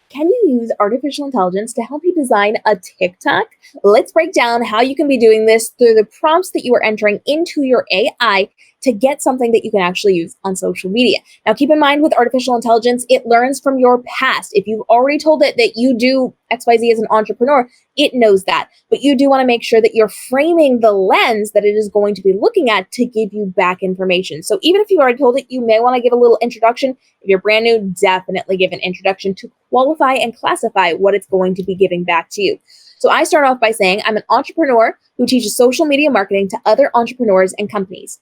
Can you use artificial intelligence to help you design a TikTok? Let's break down how you can be doing this through the prompts that you are entering into your AI to get something that you can actually use on social media. Now, keep in mind with artificial intelligence, it learns from your past. If you've already told it that you do XYZ as an entrepreneur, it knows that. But you do want to make sure that you're framing the lens that it is going to be looking at to give you back information. So even if you already told it, you may want to give a little introduction. If you're brand new, definitely give an introduction to qualify and classify what it's going to be giving back to you. So I start off by saying I'm an entrepreneur who teaches social media marketing to other entrepreneurs and companies.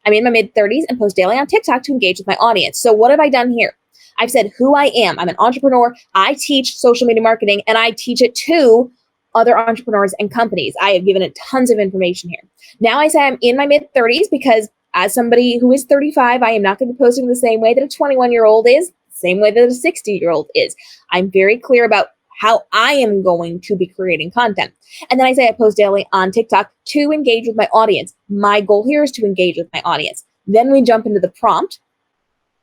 I'm in my mid-30s and post daily on TikTok to engage with my audience. So what have I done here? I've said who I am. I'm an entrepreneur. I teach social media marketing and I teach it to other entrepreneurs and companies. I have given it tons of information here. Now I say I'm in my mid-30s because as somebody who is 35, I am not going to be posting the same way that a 21-year-old is, the same way that a 60-year-old is. I'm very clear about how I am going to be creating content. And then I say I post daily on TikTok to engage with my audience. My goal here is to engage with my audience. Then we jump into the prompt.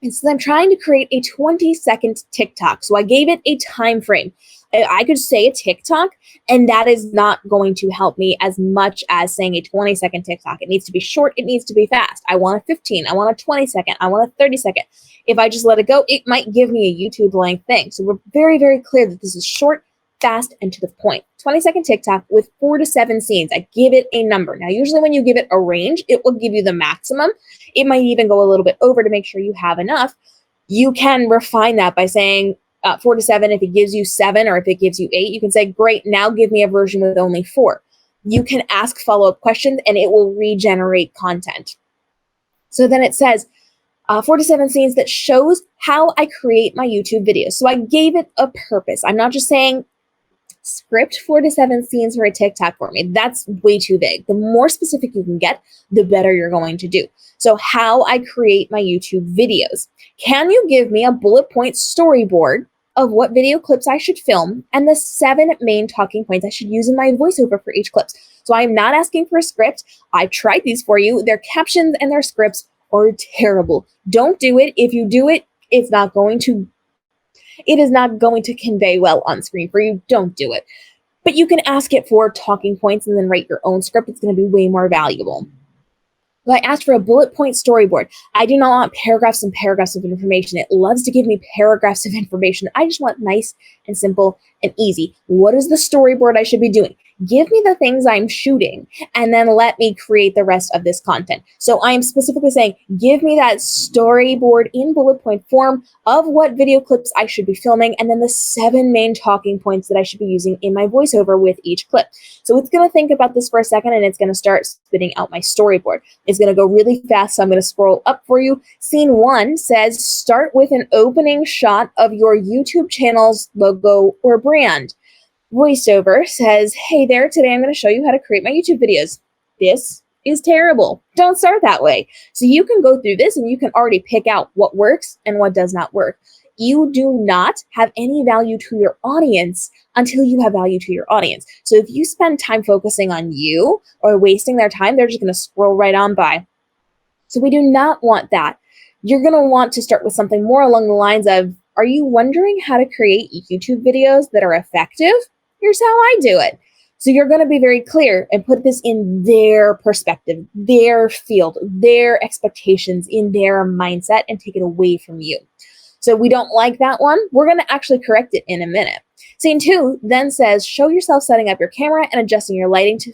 And so I'm trying to create a 20-second TikTok. So I gave it a time frame. I could say a TikTok, and that is not going to help me as much as saying a 20-second TikTok. It needs to be short. It needs to be fast. I want a 15. I want a 20-second. I want a 30-second. If I just let it go, it might give me a YouTube length thing. So we're very, very clear that this is short, fast, and to the point. 20-second TikTok with 4 to 7 scenes. I give it a number. Now, usually when you give it a range, it will give you the maximum. It might even go a little bit over to make sure you have enough. You can refine that by saying 4 to 7. If it gives you 7 or if it gives you 8, you can say, great, now give me a version with only 4. You can ask follow-up questions and it will regenerate content. So then it says 4 to 7 scenes that shows how I create my YouTube videos. So I gave it a purpose. I'm not just saying script 4 to 7 scenes for a TikTok for me. That's way too vague. The more specific you can get, the better you're going to do. So how I create my YouTube videos. Can you give me a bullet point storyboard of what video clips I should film and the 7 main talking points I should use in my voiceover for each clip? So I'm not asking for a script. I tried these for you. Their captions and their scripts are terrible. Don't do it. If you do it, it is not going to convey well on screen for you. Don't do it. But you can ask it for talking points and then write your own script. It's going to be way more valuable. So I asked for a bullet point storyboard. I do not want paragraphs and paragraphs of information. It loves to give me paragraphs of information. I just want nice and simple and easy. What is the storyboard I should be doing? Give me the things I'm shooting and then let me create the rest of this content. So I am specifically saying, give me that storyboard in bullet point form of what video clips I should be filming and then the 7 main talking points that I should be using in my voiceover with each clip. So it's going to think about this for a second and it's going to start spitting out my storyboard. It's going to go really fast, so I'm going to scroll up for you. Scene 1 says, start with an opening shot of your YouTube channel's logo or brand. Voiceover says, hey there, today I'm going to show you how to create my YouTube videos. This is terrible. Don't start that way. So you can go through this and you can already pick out what works and what does not work. You do not have any value to your audience until you have value to your audience. So if you spend time focusing on you or wasting their time, they're just going to scroll right on by. So we do not want that. You're going to want to start with something more along the lines of, are you wondering how to create YouTube videos that are effective? Here's how I do it. So you're going to be very clear and put this in their perspective, their field, their expectations, in their mindset, and take it away from you. So we don't like that one. We're going to actually correct it in a minute. Scene 2 then says, show yourself setting up your camera and adjusting your lighting to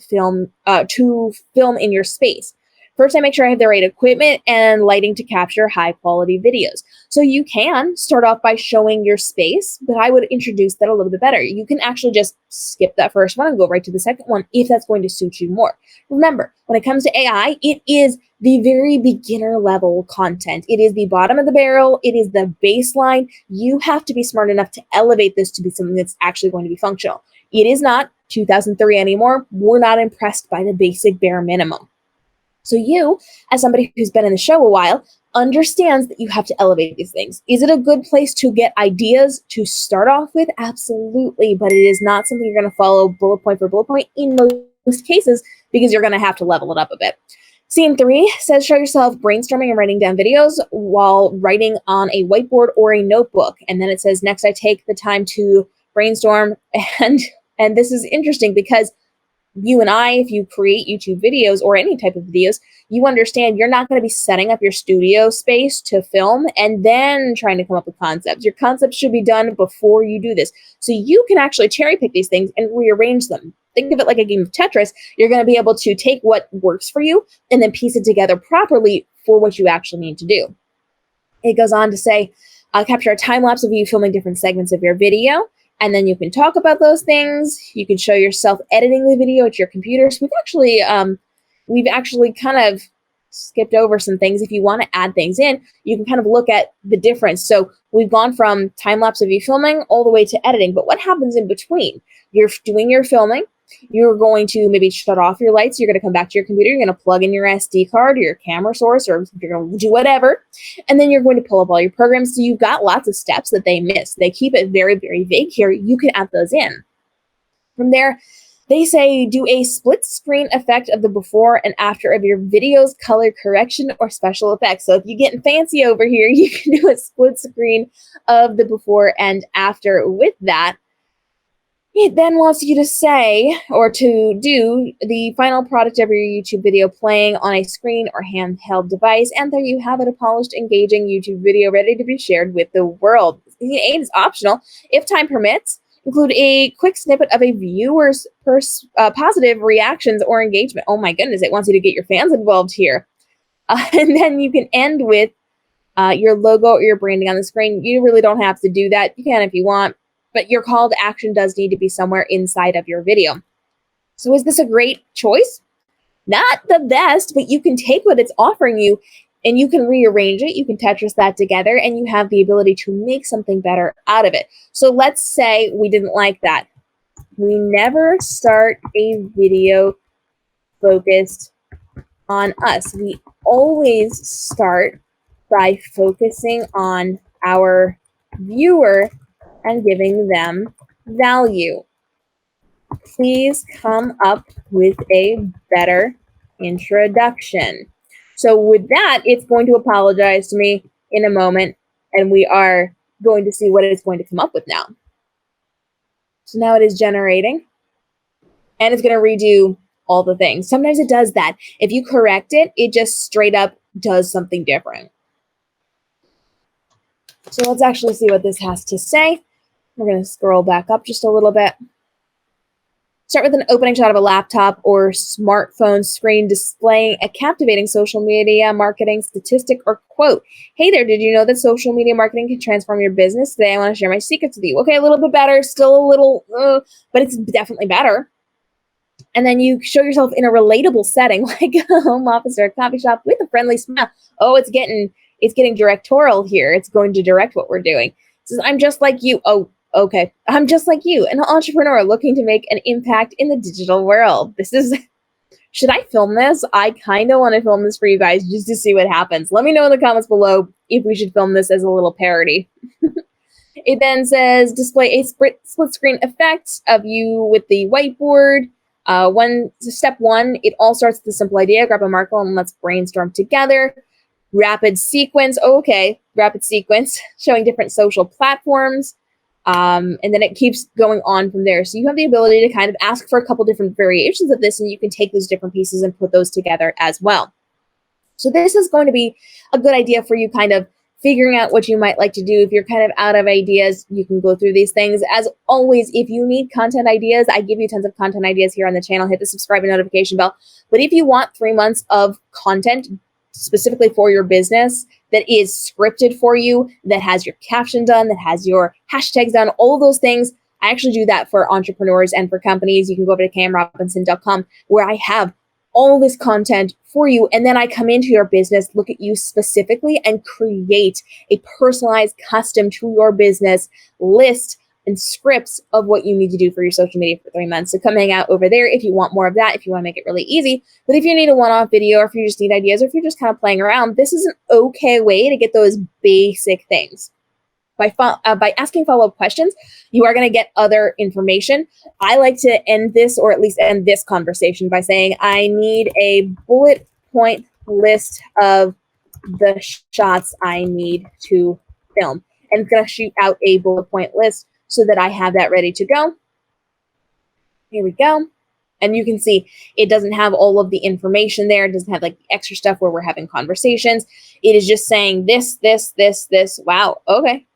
film in your space. First, I make sure I have the right equipment and lighting to capture high quality videos. So you can start off by showing your space, but I would introduce that a little bit better. You can actually just skip that first one and go right to the second one if that's going to suit you more. Remember, when it comes to AI, it is the very beginner level content. It is the bottom of the barrel. It is the baseline. You have to be smart enough to elevate this to be something that's actually going to be functional. It is not 2003 anymore. We're not impressed by the basic bare minimum. So you, as somebody who's been in the show a while, understands that you have to elevate these things. Is it a good place to get ideas to start off with? Absolutely, but it is not something you're going to follow bullet point for bullet point in most cases because you're going to have to level it up a bit. Scene 3 says show yourself brainstorming and writing down videos while writing on a whiteboard or a notebook. And then it says, next, I take the time to brainstorm. And this is interesting because you and I, if you create YouTube videos or any type of videos, you understand you're not going to be setting up your studio space to film and then trying to come up with concepts. Your concepts should be done before you do this. So you can actually cherry pick these things and rearrange them. Think of it like a game of Tetris. You're going to be able to take what works for you and then piece it together properly for what you actually need to do. It goes on to say, capture a time lapse of you filming different segments of your video. And then you can talk about those things. You can show yourself editing the video at your computer. So we've actually kind of skipped over some things. If you want to add things in, you can kind of look at the difference. So we've gone from time lapse of you filming all the way to editing. But what happens in between? You're doing your filming. You're going to maybe shut off your lights. You're going to come back to your computer. You're going to plug in your SD card or your camera source, or you're going to do whatever. And then you're going to pull up all your programs. So you've got lots of steps that they miss. They keep it very, very vague here. You can add those in. From there, they say do a split screen effect of the before and after of your video's color correction or special effects. So if you're getting fancy over here, you can do a split screen of the before and after with that. It then wants you to say or to do the final product of your YouTube video playing on a screen or handheld device. And there you have it, a polished, engaging YouTube video ready to be shared with the world. It is optional. If time permits, include a quick snippet of a viewer's positive reactions or engagement. Oh my goodness, it wants you to get your fans involved here. And then you can end with your logo or your branding on the screen. You really don't have to do that. You can if you want. But your call to action does need to be somewhere inside of your video. So is this a great choice? Not the best, but you can take what it's offering you and you can rearrange it. You can Tetris that together and you have the ability to make something better out of it. So let's say we didn't like that. We never start a video focused on us. We always start by focusing on our viewer and giving them value. Please come up with a better introduction. So with that, it's going to apologize to me in a moment, and we are going to see what it's going to come up with now. So now it is generating, and it's going to redo all the things. Sometimes it does that. If you correct it, it just straight up does something different. So let's actually see what this has to say. We're going to scroll back up just a little bit. Start with an opening shot of a laptop or smartphone screen displaying a captivating social media marketing statistic or quote. Hey there, did you know that social media marketing can transform your business? Today I want to share my secrets with you. Okay, a little bit better, still a little, but it's definitely better. And then you show yourself in a relatable setting, like a home office or a coffee shop with a friendly smile. Oh, it's getting directorial here. It's going to direct what we're doing. It says, I'm just like you. Oh, okay. I'm just like you, an entrepreneur looking to make an impact in the digital world. Should I film this? I kind of want to film this for you guys just to see what happens. Let me know in the comments below if we should film this as a little parody. It then says display a split screen effect of you with the whiteboard. Step 1, it all starts with a simple idea. Grab a marker and let's brainstorm together. Rapid sequence. Okay, rapid sequence showing different social platforms. And then it keeps going on from there. So you have the ability to kind of ask for a couple different variations of this, and you can take those different pieces and put those together as well. So this is going to be a good idea for you kind of figuring out what you might like to do. If you're kind of out of ideas, you can go through these things. As always, if you need content ideas, I give you tons of content ideas here on the channel. Hit the subscribe and notification bell. But if you want 3 months of content specifically for your business that is scripted for you, that has your caption done, that has your hashtags done, all of those things, I actually do that for entrepreneurs and for companies. You can go over to camrobinson.com where I have all this content for you. And then I come into your business, look at you specifically, and create a personalized, custom to your business list and scripts of what you need to do for your social media for 3 months. So come hang out over there if you want more of that, if you want to make it really easy. But if you need a one-off video, or if you just need ideas, or if you're just kind of playing around, this is an okay way to get those basic things. By asking follow-up questions, you are going to get other information. I like to end this, or at least end this conversation by saying, I need a bullet point list of the shots I need to film. And it's going to shoot out a bullet point list so that I have that ready to go. Here we go. And you can see it doesn't have all of the information there. It doesn't have like extra stuff where we're having conversations. It is just saying this. Wow. Okay.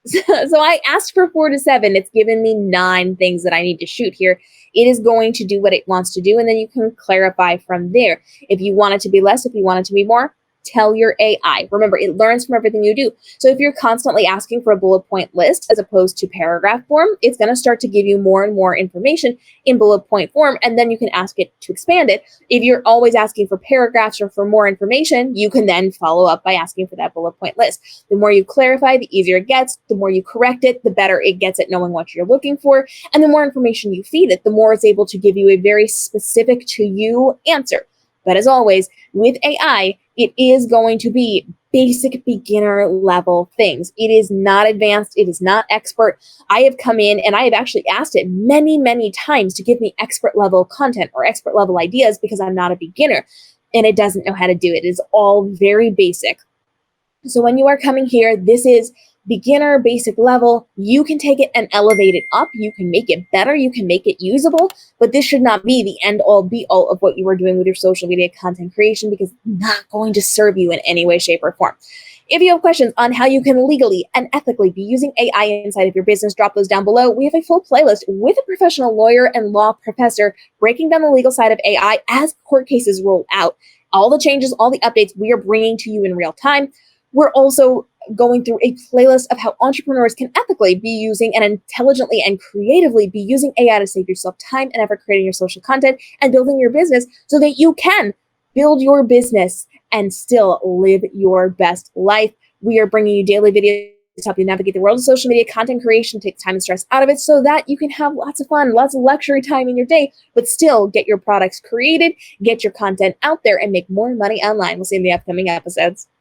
So I asked for 4 to 7. It's given me 9 things that I need to shoot here. It is going to do what it wants to do, and then you can clarify from there. If you want it to be less, if you want it to be more, tell your AI. Remember, it learns from everything you do. So if you're constantly asking for a bullet point list as opposed to paragraph form, it's going to start to give you more and more information in bullet point form, and then you can ask it to expand it. If you're always asking for paragraphs or for more information, you can then follow up by asking for that bullet point list. The more you clarify, the easier it gets. The more you correct it, the better it gets at knowing what you're looking for. And the more information you feed it, the more it's able to give you a very specific to you answer. But as always, with AI, it is going to be basic beginner level things. It is not advanced. It is not expert. I have come in and I have actually asked it many, many times to give me expert level content or expert level ideas because I'm not a beginner and it doesn't know how to do it. It is all very basic. So when you are coming here, this is beginner, basic level. You can take it and elevate it up. You can make it better. You can make it usable, but this should not be the end all be all of what you are doing with your social media content creation because it's not going to serve you in any way, shape, or form. If you have questions on how you can legally and ethically be using AI inside of your business, drop those down below. We have a full playlist with a professional lawyer and law professor breaking down the legal side of AI as court cases roll out. All the changes, all the updates we are bringing to you in real time. We're also going through a playlist of how entrepreneurs can ethically be using and intelligently and creatively be using AI to save yourself time and effort creating your social content and building your business so that you can build your business and still live your best life. We are bringing you daily videos to help you navigate the world of social media content creation, take time and stress out of it so that you can have lots of fun, lots of luxury time in your day, but still get your products created, get your content out there, and make more money online. We'll see you in the upcoming episodes.